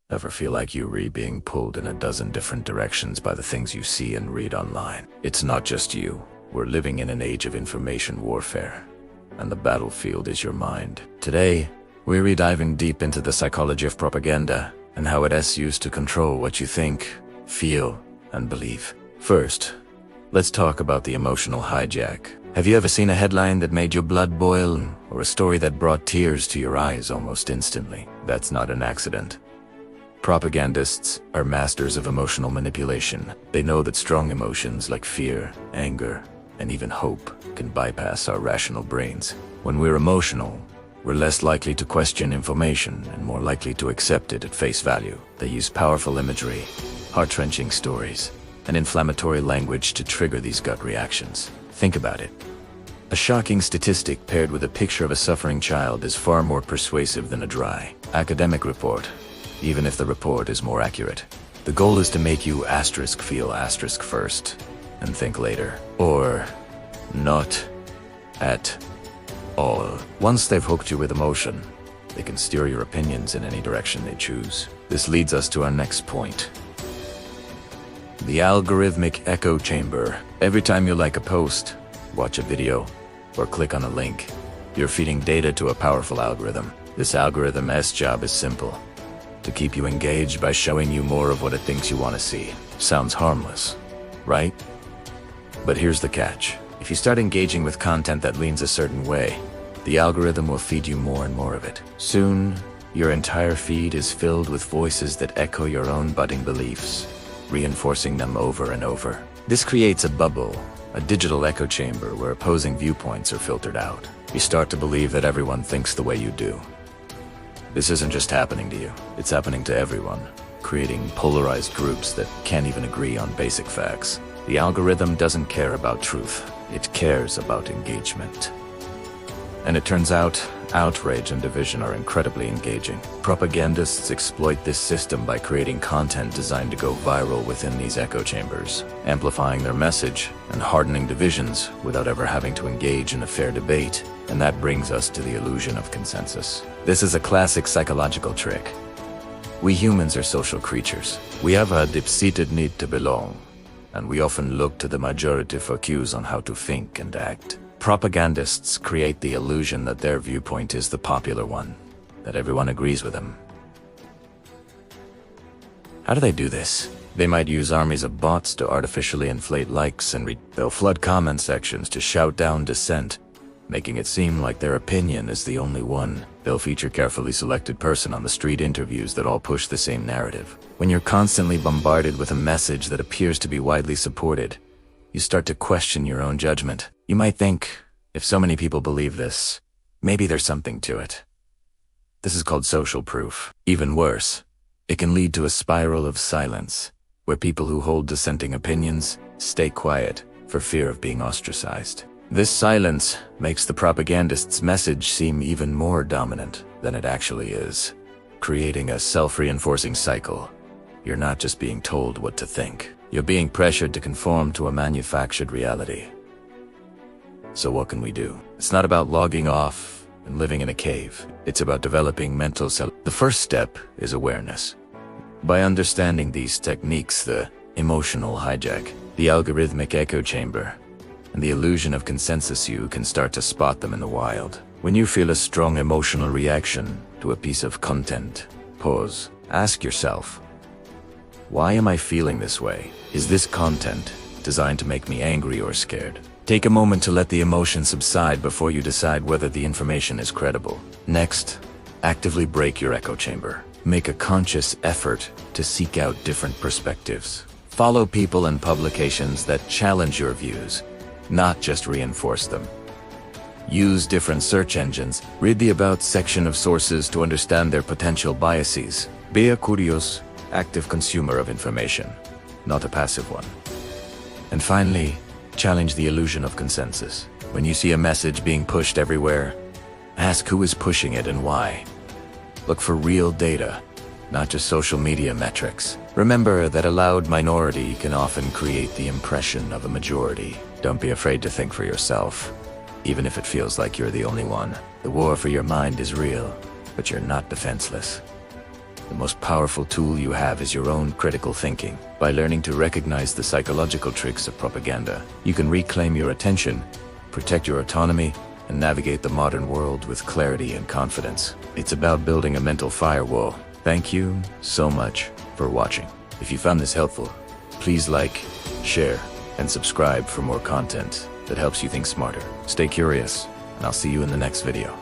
Ever feel like you're being pulled in a dozen different directions by the things you see and read online? It's not just you. We're living in an age of information warfare, and the battlefield is your mind. Today, we're diving deep into the psychology of propaganda and how it is used to control what you think, feel, and believe. First, let's talk about the emotional hijack. Have you ever seen a headline that made your blood boil, or a story that brought tears to your eyes almost instantly? That's not an accident. Propagandists are masters of emotional manipulation. They know that strong emotions like fear, anger, and even hope can bypass our rational brains. When we're emotional, we're less likely to question information and more likely to accept it at face value. They use powerful imagery, heart-wrenching stories, and inflammatory language to trigger these gut reactions. Think about it. A shocking statistic paired with a picture of a suffering child is far more persuasive than a dry academic report, even if the report is more accurate. The goal is to make you feel first, and think later. Or not at all. Once they've hooked you with emotion, they can steer your opinions in any direction they choose. This leads us to our next point. The algorithmic echo chamber. Every time you like a post, watch a video, or click on a link, you're feeding data to a powerful algorithm. This algorithm's job is simple: to keep you engaged by showing you more of what it thinks you want to see. Sounds harmless, right? But here's the catch. If you start engaging with content that leans a certain way, the algorithm will feed you more and more of it. Soon, your entire feed is filled with voices that echo your own budding beliefs, reinforcing them over and over. This creates a bubble, a digital echo chamber where opposing viewpoints are filtered out. You start to believe that everyone thinks the way you do. This isn't just happening to you, it's happening to everyone, creating polarized groups that can't even agree on basic facts. The algorithm doesn't care about truth, it cares about engagement. And it turns out, outrage and division are incredibly engaging. Propagandists exploit this system by creating content designed to go viral within these echo chambers, amplifying their message and hardening divisions without ever having to engage in a fair debate. And that brings us to the illusion of consensus. This is a classic psychological trick. We humans are social creatures. We have a deep-seated need to belong, and we often look to the majority for cues on how to think and act. Propagandists create the illusion that their viewpoint is the popular one, that everyone agrees with them. How do they do this? They might use armies of bots to artificially inflate likes and they'll flood comment sections to shout down dissent, making it seem like their opinion is the only one. They'll feature carefully selected person on the street interviews that all push the same narrative. When you're constantly bombarded with a message that appears to be widely supported, you start to question your own judgment. You might think, if so many people believe this, maybe there's something to it. This is called social proof. Even worse, it can lead to a spiral of silence, where people who hold dissenting opinions stay quiet for fear of being ostracized. This silence makes the propagandist's message seem even more dominant than it actually is, creating a self-reinforcing cycle. You're not just being told what to think, you're being pressured to conform to a manufactured reality. So what can we do? It's not about logging off and living in a cave. It's about developing mental self. The first step is awareness. By understanding these techniques, the emotional hijack, the algorithmic echo chamber, and the illusion of consensus, you can start to spot them in the wild. When you feel a strong emotional reaction to a piece of content, pause. Ask yourself, why am I feeling this way? Is this content designed to make me angry or scared? Take a moment to let the emotion subside before you decide whether the information is credible. Next, actively break your echo chamber. Make a conscious effort to seek out different perspectives. Follow people and publications that challenge your views, not just reinforce them. Use different search engines. Read the About section of sources to understand their potential biases. Be a curious, active consumer of information, not a passive one. And finally, challenge the illusion of consensus. When you see a message being pushed everywhere, ask who is pushing it and why. Look for real data, not just social media metrics. Remember that a loud minority can often create the impression of a majority. Don't be afraid to think for yourself, even if it feels like you're the only one. The war for your mind is real, but you're not defenseless. The most powerful tool you have is your own critical thinking. By learning to recognize the psychological tricks of propaganda, you can reclaim your attention, protect your autonomy, and navigate the modern world with clarity and confidence. It's about building a mental firewall. Thank you so much for watching. If you found this helpful, please like, share, and subscribe for more content that helps you think smarter. Stay curious, and I'll see you in the next video.